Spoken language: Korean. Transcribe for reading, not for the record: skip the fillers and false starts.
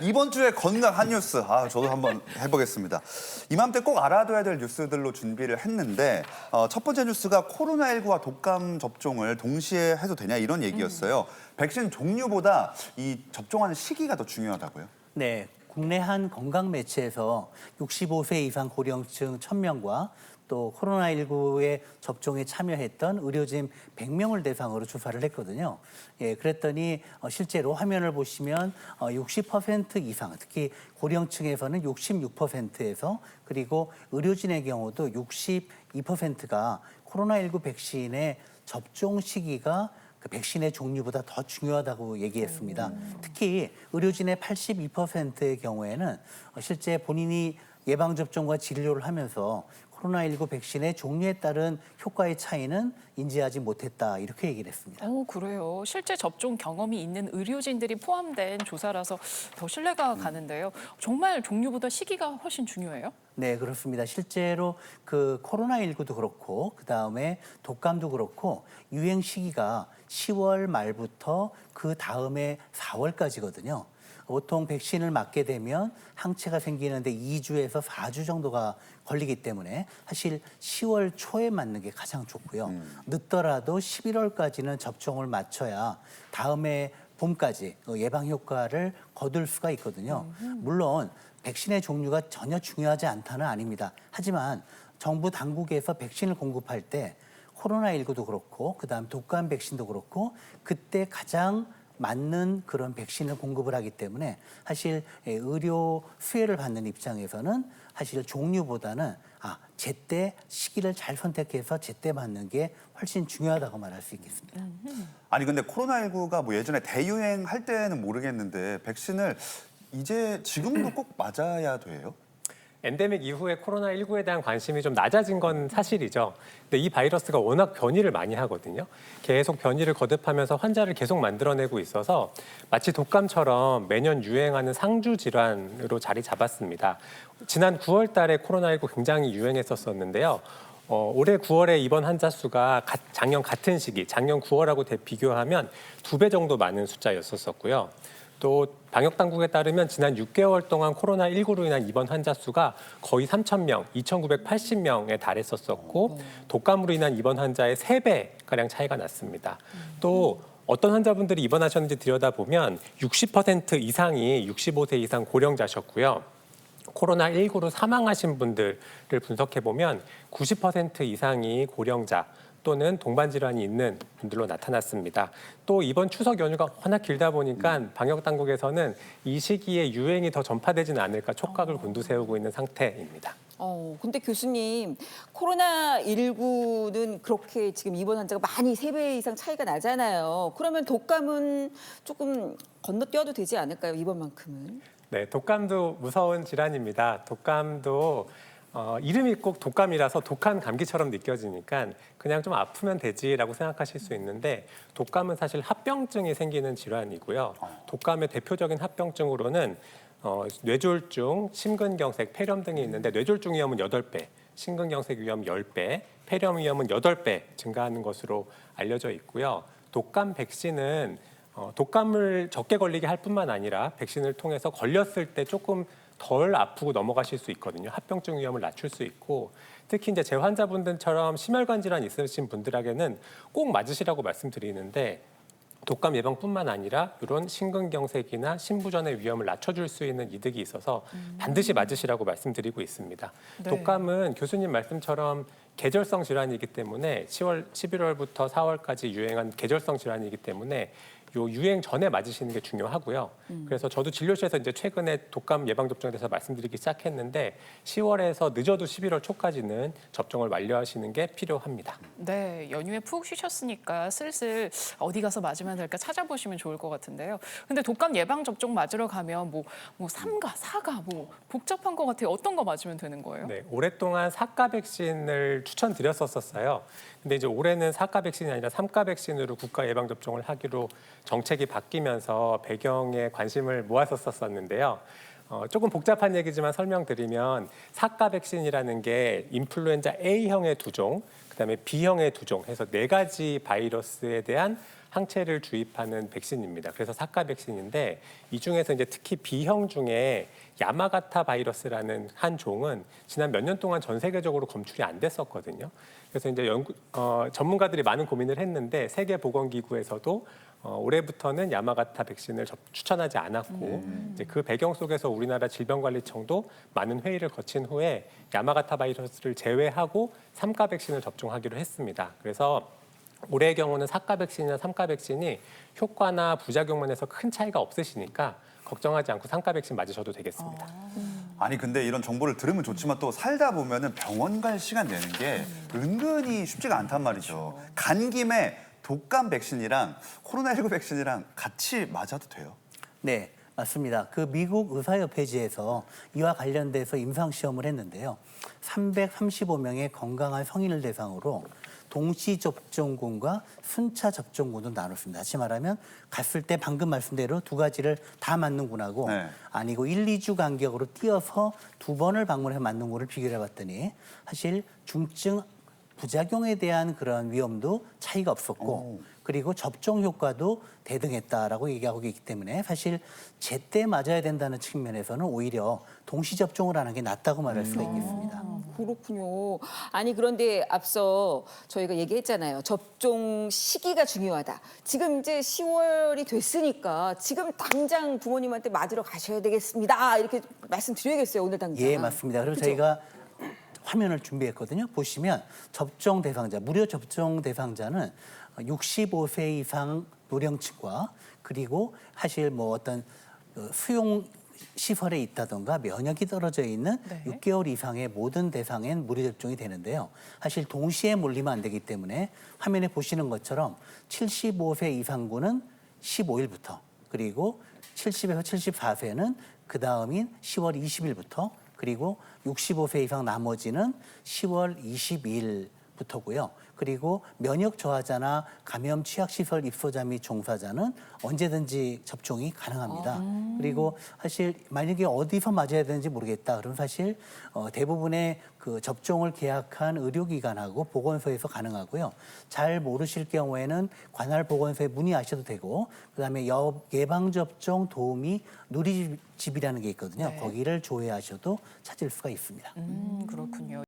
이번 주에 건강 한 뉴스, 저도 한번 해보겠습니다. 이맘때 꼭 알아둬야 될 뉴스들로 준비를 했는데 첫 번째 뉴스가 코로나19와 독감 접종을 동시에 해도 되냐 이런 얘기였어요. 백신 종류보다 이 접종하는 시기가 더 중요하다고요? 네, 국내 한 건강 매체에서 65세 이상 고령층 1,000명과 또 코로나19에 접종에 참여했던 의료진 100명을 대상으로 조사를 했거든요. 예, 그랬더니 실제로 화면을 보시면 60% 이상, 특히 고령층에서는 66%에서 그리고 의료진의 경우도 62%가 코로나19 백신의 접종 시기가 그 백신의 종류보다 더 중요하다고 얘기했습니다. 특히 의료진의 82%의 경우에는 실제 본인이 예방접종과 진료를 하면서 코로나19 백신의 종류에 따른 효과의 차이는 인지하지 못했다 이렇게 얘기를 했습니다. 그래요. 실제 접종 경험이 있는 의료진들이 포함된 조사라서 더 신뢰가 가는데요. 정말 종류보다 시기가 훨씬 중요해요? 네, 그렇습니다. 실제로 그 코로나19도 그렇고 그다음에 독감도 그렇고 유행 시기가 10월 말부터 그 다음에 4월까지거든요. 보통 백신을 맞게 되면 항체가 생기는데 2주에서 4주 정도가 걸리기 때문에 사실 10월 초에 맞는 게 가장 좋고요. 늦더라도 11월까지는 접종을 맞춰야 다음에 봄까지 예방 효과를 거둘 수가 있거든요. 물론 백신의 종류가 전혀 중요하지 않다는 아닙니다. 하지만 정부 당국에서 백신을 공급할 때 코로나19도 그렇고 그다음 독감 백신도 그렇고 그때 가장 맞는 그런 백신을 공급을 하기 때문에 사실 의료 수혜를 받는 입장에서는 사실 종류보다는 제때 시기를 잘 선택해서 제때 맞는 게 훨씬 중요하다고 말할 수 있겠습니다. 아니 근데 코로나19가 뭐 예전에 대유행할 때는 모르겠는데 백신을 이제 지금도 꼭 맞아야 돼요? 엔데믹 이후에 코로나19에 대한 관심이 좀 낮아진 건 사실이죠. 근데 이 바이러스가 워낙 변이를 많이 하거든요. 계속 변이를 거듭하면서 환자를 계속 만들어내고 있어서 마치 독감처럼 매년 유행하는 상주 질환으로 자리 잡았습니다. 지난 9월 달에 코로나19 굉장히 유행했었는데요. 올해 9월에 입원 환자 수가 작년 같은 시기, 작년 9월하고 비교하면 2배 정도 많은 숫자였었고요. 또 방역 당국에 따르면 지난 6개월 동안 코로나19로 인한 입원 환자 수가 거의 3,000명, 2,980명에 달했었고 독감으로 인한 입원 환자의 3배가량 차이가 났습니다. 또 어떤 환자분들이 입원하셨는지 들여다보면 60% 이상이 65세 이상 고령자셨고요. 코로나19로 사망하신 분들을 분석해보면 90% 이상이 고령자, 또는 동반 질환이 있는 분들로 나타났습니다. 또 이번 추석 연휴가 워낙 길다 보니까 방역 당국에서는 이 시기에 유행이 더 전파되지는 않을까 촉각을 곤두세우고 있는 상태입니다. 근데 교수님, 코로나19는 그렇게 지금 입원 환자가 많이 3배 이상 차이가 나잖아요. 그러면 독감은 조금 건너뛰어도 되지 않을까요, 이번만큼은? 네, 독감도 무서운 질환입니다. 독감도 이름이 꼭 독감이라서 독한 감기처럼 느껴지니까 그냥 좀 아프면 되지라고 생각하실 수 있는데 독감은 사실 합병증이 생기는 질환이고요. 독감의 대표적인 합병증으로는 뇌졸중, 심근경색, 폐렴 등이 있는데 뇌졸중 위험은 8배, 심근경색 위험 10배, 폐렴 위험은 8배 증가하는 것으로 알려져 있고요. 독감 백신은 독감을 적게 걸리게 할 뿐만 아니라 백신을 통해서 걸렸을 때 조금 덜 아프고 넘어가실 수 있거든요. 합병증 위험을 낮출 수 있고 특히 이제 제 환자분들처럼 심혈관 질환 있으신 분들에게는 꼭 맞으시라고 말씀드리는데 독감 예방뿐만 아니라 이런 심근경색이나 심부전의 위험을 낮춰줄 수 있는 이득이 있어서 반드시 맞으시라고 말씀드리고 있습니다. 네. 독감은 교수님 말씀처럼 계절성 질환이기 때문에 10월, 11월부터 4월까지 유행한 계절성 질환이기 때문에 요 유행 전에 맞으시는 게 중요하고요. 그래서 저도 진료실에서 이제 최근에 독감 예방 접종에 대해서 말씀드리기 시작했는데 10월에서 늦어도 11월 초까지는 접종을 완료하시는 게 필요합니다. 네, 연휴에 푹 쉬셨으니까 슬슬 어디 가서 맞으면 될까 찾아보시면 좋을 것 같은데요. 근데 독감 예방 접종 맞으러 가면 뭐 3가, 4가 복잡한 것 같아요. 어떤 거 맞으면 되는 거예요? 네, 오랫동안 4가 백신을 추천드렸었어요. 근데 이제 올해는 4가 백신이 아니라 3가 백신으로 국가 예방 접종을 하기로 정책이 바뀌면서 배경에 관심을 모았었는데요. 조금 복잡한 얘기지만 설명드리면 4가 백신이라는 게 인플루엔자 A형의 2종, 그다음에 B형의 2종 해서 4가지 바이러스에 대한 항체를 주입하는 백신입니다. 그래서 사카 백신인데 이 중에서 이제 특히 B형 중에 야마가타 바이러스라는 한 종은 지난 몇 년 동안 전 세계적으로 검출이 안 됐었거든요. 그래서 이제 전문가들이 많은 고민을 했는데 세계보건기구에서도 올해부터는 야마가타 백신을 추천하지 않았고 이제 그 배경 속에서 우리나라 질병관리청도 많은 회의를 거친 후에 야마가타 바이러스를 제외하고 3가 백신을 접종하기로 했습니다. 그래서 올해의 경우는 4가 백신이나 3가 백신이 효과나 부작용 면에서 큰 차이가 없으시니까 걱정하지 않고 3가 백신 맞으셔도 되겠습니다. 아니 근데 이런 정보를 들으면 좋지만 또 살다 보면은 병원 갈 시간 내는 게 은근히 쉽지가 않단 말이죠. 간 김에 독감 백신이랑 코로나19 백신이랑 같이 맞아도 돼요? 네, 맞습니다. 그 미국 의사협회지에서 이와 관련돼서 임상 시험을 했는데요. 335명의 건강한 성인을 대상으로 동시 접종군과 순차 접종군을 나눴습니다. 다시 말하면 갔을 때 방금 말씀대로 두 가지를 다 맞는 군하고 네. 아니고 1, 2주 간격으로 띄어서 두 번을 방문해서 맞는 군을 비교해 봤더니 사실 중증 부작용에 대한 그런 위험도 차이가 없었고 그리고 접종 효과도 대등했다라고 얘기하고 있기 때문에 사실 제때 맞아야 된다는 측면에서는 오히려 동시 접종을 하는 게 낫다고 말할 수가 있겠습니다. 그렇군요. 아니 그런데 앞서 저희가 얘기했잖아요. 접종 시기가 중요하다. 지금 이제 10월이 됐으니까 지금 당장 부모님한테 맞으러 가셔야 되겠습니다. 이렇게 말씀드려야겠어요. 오늘 당장. 예, 맞습니다. 그래서 그죠? 저희가 화면을 준비했거든요. 보시면 접종 대상자, 무료 접종 대상자는 65세 이상 노령층과 그리고 사실 뭐 어떤 수용 시설에 있다던가 면역이 떨어져 있는 네. 6개월 이상의 모든 대상엔 무료 접종이 되는데요. 사실 동시에 몰리면 안 되기 때문에 화면에 보시는 것처럼 75세 이상군은 15일부터 그리고 70에서 74세는 그 다음인 10월 20일부터 그리고 65세 이상 나머지는 10월 22일부터고요. 그리고 면역 저하자나 감염 취약시설 입소자 및 종사자는 언제든지 접종이 가능합니다. 그리고 사실 만약에 어디서 맞아야 되는지 모르겠다. 그럼 사실 대부분의 그 접종을 계약한 의료기관하고 보건소에서 가능하고요. 잘 모르실 경우에는 관할 보건소에 문의하셔도 되고 그다음에 예방접종 도우미 누리집이라는 게 있거든요. 네. 거기를 조회하셔도 찾을 수가 있습니다. 그렇군요.